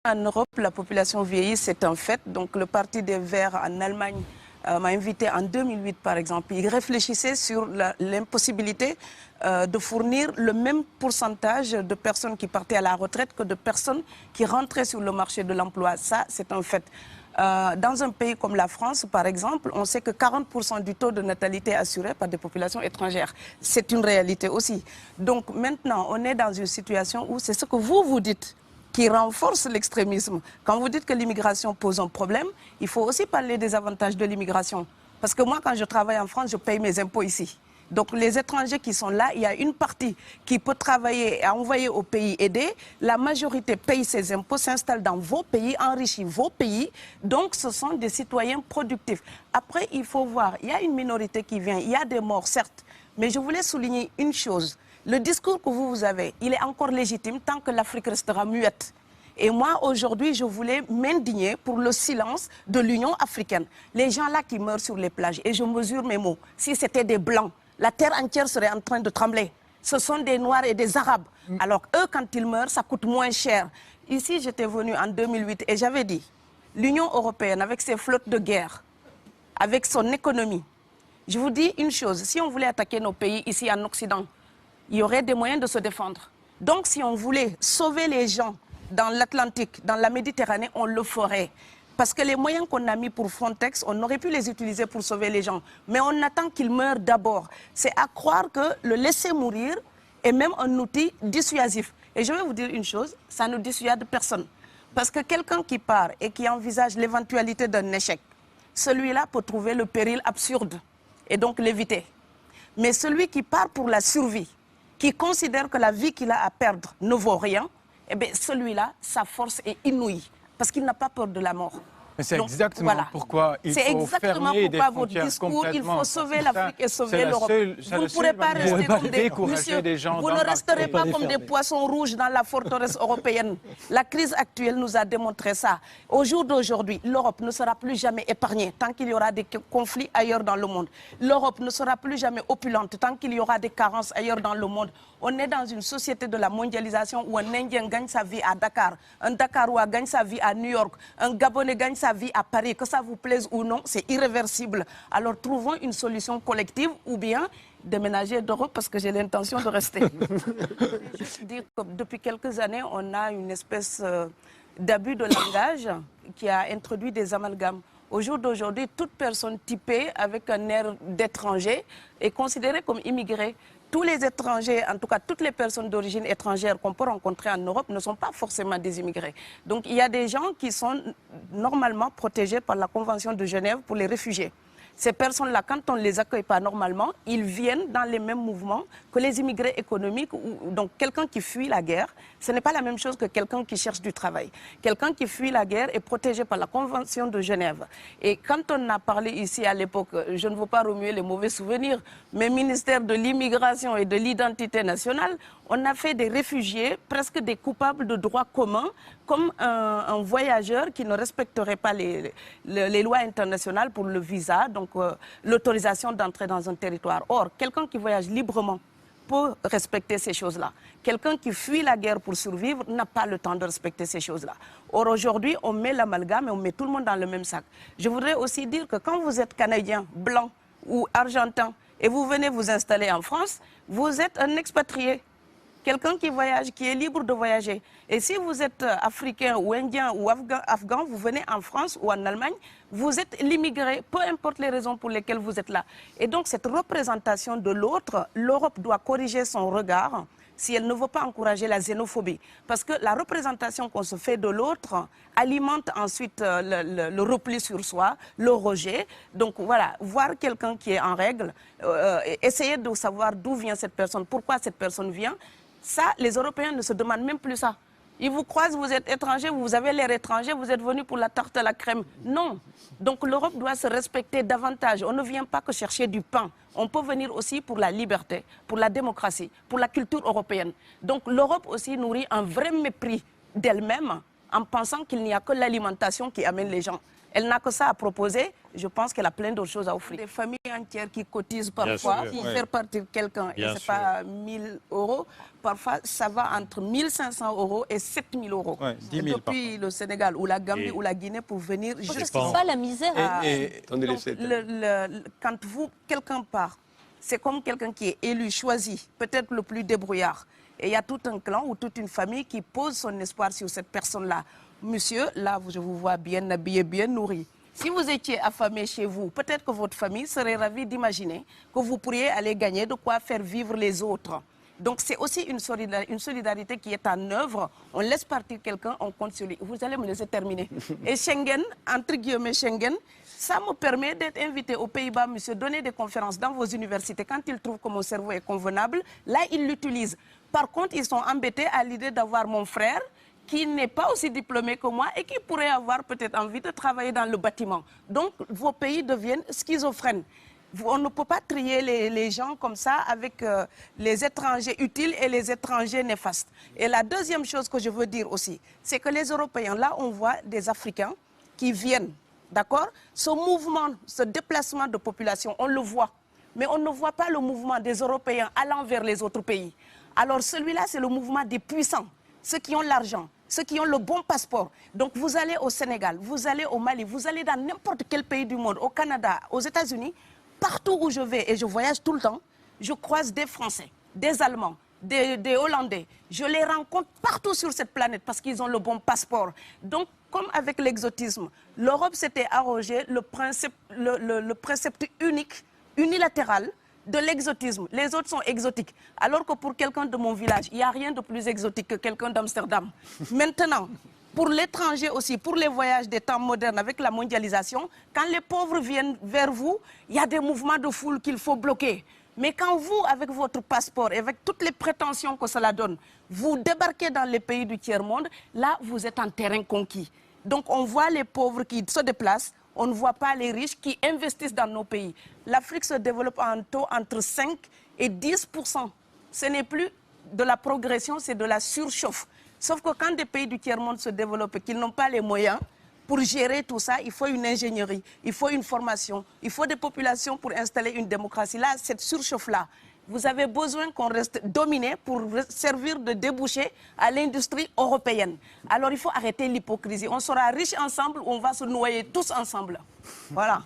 En Europe, la population vieillit, c'est un fait. Donc le Parti des Verts en Allemagne m'a invité en 2008, par exemple. Il réfléchissait sur l'impossibilité de fournir le même pourcentage de personnes qui partaient à la retraite que de personnes qui rentraient sur le marché de l'emploi. Ça, c'est un fait. Dans un pays comme la France, par exemple, on sait que 40% du taux de natalité est assuré par des populations étrangères. C'est une réalité aussi. Donc maintenant, on est dans une situation où c'est ce que vous dites qui renforce l'extrémisme. Quand vous dites que l'immigration pose un problème, il faut aussi parler des avantages de l'immigration. Parce que moi, quand je travaille en France, je paye mes impôts ici. Donc les étrangers qui sont là, il y a une partie qui peut travailler et envoyer au pays aidé. La majorité paye ses impôts, s'installe dans vos pays, enrichit vos pays. Donc ce sont des citoyens productifs. Après, il faut voir, il y a une minorité qui vient, il y a des morts, certes. Mais je voulais souligner une chose. Le discours que vous avez, il est encore légitime tant que l'Afrique restera muette. Et moi, aujourd'hui, je voulais m'indigner pour le silence de l'Union africaine. Les gens là qui meurent sur les plages, et je mesure mes mots, si c'était des Blancs, la terre entière serait en train de trembler. Ce sont des Noirs et des Arabes. Alors eux, quand ils meurent, ça coûte moins cher. Ici, j'étais venue en 2008 et j'avais dit, l'Union européenne, avec ses flottes de guerre, avec son économie, je vous dis une chose, si on voulait attaquer nos pays ici en Occident, il y aurait des moyens de se défendre. Donc si on voulait sauver les gens dans l'Atlantique, dans la Méditerranée, on le ferait. Parce que les moyens qu'on a mis pour Frontex, on aurait pu les utiliser pour sauver les gens. Mais on attend qu'ils meurent d'abord. C'est à croire que le laisser mourir est même un outil dissuasif. Et je vais vous dire une chose, ça ne dissuade personne. Parce que quelqu'un qui part et qui envisage l'éventualité d'un échec, celui-là peut trouver le péril absurde et donc l'éviter. Mais celui qui part pour la survie, qui considère que la vie qu'il a à perdre ne vaut rien, eh bien celui-là, sa force est inouïe, parce qu'il n'a pas peur de la mort. Mais c'est exactement pourquoi il faut fermer des frontières complètement. Il faut sauver l'Afrique et sauver l'Europe. Vous ne pourrez pas rester comme des gens. Vous ne resterez pas comme des poissons rouges dans la forteresse européenne. La crise actuelle nous a démontré ça. Au jour d'aujourd'hui, l'Europe ne sera plus jamais épargnée tant qu'il y aura des conflits ailleurs dans le monde. L'Europe ne sera plus jamais opulente tant qu'il y aura des carences ailleurs dans le monde. On est dans une société de la mondialisation où un Indien gagne sa vie à Dakar, un Dakarois gagne sa vie à New York, un Gabonais gagne sa vie à Paris. Que ça vous plaise ou non, c'est irréversible. Alors trouvons une solution collective ou bien déménager d'Europe parce que j'ai l'intention de rester. Je dire que depuis quelques années, on a une espèce d'abus de langage qui a introduit des amalgames. Au jour d'aujourd'hui, toute personne typée avec un air d'étranger est considérée comme immigrée. Tous les étrangers, en tout cas toutes les personnes d'origine étrangère qu'on peut rencontrer en Europe ne sont pas forcément des immigrés. Donc il y a des gens qui sont normalement protégés par la Convention de Genève pour les réfugiés. Ces personnes-là, quand on ne les accueille pas normalement, ils viennent dans les mêmes mouvements que les immigrés économiques. Donc quelqu'un qui fuit la guerre, ce n'est pas la même chose que quelqu'un qui cherche du travail. Quelqu'un qui fuit la guerre est protégé par la Convention de Genève. Et quand on a parlé ici à l'époque, je ne veux pas remuer les mauvais souvenirs, mais ministère de l'immigration et de l'identité nationale, on a fait des réfugiés, presque des coupables de droit commun, comme un voyageur qui ne respecterait pas les lois internationales pour le visa, donc l'autorisation d'entrer dans un territoire. Or, quelqu'un qui voyage librement peut respecter ces choses-là. Quelqu'un qui fuit la guerre pour survivre n'a pas le temps de respecter ces choses-là. Or, aujourd'hui, on met l'amalgame et on met tout le monde dans le même sac. Je voudrais aussi dire que quand vous êtes Canadien, Blanc ou Argentin et vous venez vous installer en France, vous êtes un expatrié. Quelqu'un qui voyage, qui est libre de voyager. Et si vous êtes africain ou indien ou afghan, vous venez en France ou en Allemagne, vous êtes l'immigré, peu importe les raisons pour lesquelles vous êtes là. Et donc cette représentation de l'autre, l'Europe doit corriger son regard si elle ne veut pas encourager la xénophobie. Parce que la représentation qu'on se fait de l'autre alimente ensuite le repli sur soi, le rejet. Donc voilà, voir quelqu'un qui est en règle, essayer de savoir d'où vient cette personne, pourquoi cette personne vient. Ça, les Européens ne se demandent même plus ça. Ils vous croisent, vous êtes étranger, vous avez l'air étranger, vous êtes venu pour la tarte à la crème. Non. Donc l'Europe doit se respecter davantage. On ne vient pas que chercher du pain. On peut venir aussi pour la liberté, pour la démocratie, pour la culture européenne. Donc l'Europe aussi nourrit un vrai mépris d'elle-même en pensant qu'il n'y a que l'alimentation qui amène les gens. Elle n'a que ça à proposer, je pense qu'elle a plein d'autres choses à offrir. Des familles entières qui cotisent parfois pour faire partir quelqu'un, et c'est pas 1 000 €, parfois ça va entre 1 500 € et 7 000 €. Ouais, 10 000 depuis le Sénégal ou la Gambie ou la Guinée pour venir juste... C'est pas la misère. Quand quelqu'un part, c'est comme quelqu'un qui est élu, choisi, peut-être le plus débrouillard. Et il y a tout un clan ou toute une famille qui pose son espoir sur cette personne-là. Monsieur, là, je vous vois bien habillé, bien nourri. Si vous étiez affamé chez vous, peut-être que votre famille serait ravie d'imaginer que vous pourriez aller gagner de quoi faire vivre les autres. Donc c'est aussi une solidarité qui est en œuvre. On laisse partir quelqu'un, on compte sur lui. Vous allez me laisser terminer. Et Schengen, entre guillemets Schengen, ça me permet d'être invité aux Pays-Bas, monsieur, donner des conférences dans vos universités. Quand ils trouvent que mon cerveau est convenable, là, ils l'utilisent. Par contre, ils sont embêtés à l'idée d'avoir mon frère, qui n'est pas aussi diplômé que moi et qui pourrait avoir peut-être envie de travailler dans le bâtiment. Donc, vos pays deviennent schizophrènes. On ne peut pas trier les gens comme ça avec les étrangers utiles et les étrangers néfastes. Et la deuxième chose que je veux dire aussi, c'est que les Européens, là, on voit des Africains qui viennent, d'accord? Ce mouvement, ce déplacement de population, on le voit. Mais on ne voit pas le mouvement des Européens allant vers les autres pays. Alors celui-là, c'est le mouvement des puissants, ceux qui ont l'argent, ceux qui ont le bon passeport. Donc vous allez au Sénégal, vous allez au Mali, vous allez dans n'importe quel pays du monde, au Canada, aux États-Unis, partout où je vais, et je voyage tout le temps, je croise des Français, des Allemands, des Hollandais. Je les rencontre partout sur cette planète parce qu'ils ont le bon passeport. Donc, comme avec l'exotisme, l'Europe s'était arrogé le précepte unique, unilatéral, de l'exotisme. Les autres sont exotiques. Alors que pour quelqu'un de mon village, il n'y a rien de plus exotique que quelqu'un d'Amsterdam. Maintenant, pour l'étranger aussi, pour les voyages des temps modernes avec la mondialisation, quand les pauvres viennent vers vous, il y a des mouvements de foule qu'il faut bloquer. Mais quand vous, avec votre passeport et avec toutes les prétentions que cela donne, vous débarquez dans les pays du tiers-monde, là, vous êtes en terrain conquis. Donc, on voit les pauvres qui se déplacent, on ne voit pas les riches qui investissent dans nos pays. L'Afrique se développe en taux entre 5 et 10%. Ce n'est plus de la progression, c'est de la surchauffe. Sauf que quand des pays du tiers-monde se développent et qu'ils n'ont pas les moyens pour gérer tout ça, il faut une ingénierie, il faut une formation, il faut des populations pour installer une démocratie. Là, cette surchauffe-là, vous avez besoin qu'on reste dominé pour servir de débouché à l'industrie européenne. Alors il faut arrêter l'hypocrisie. On sera riches ensemble ou on va se noyer tous ensemble. Voilà.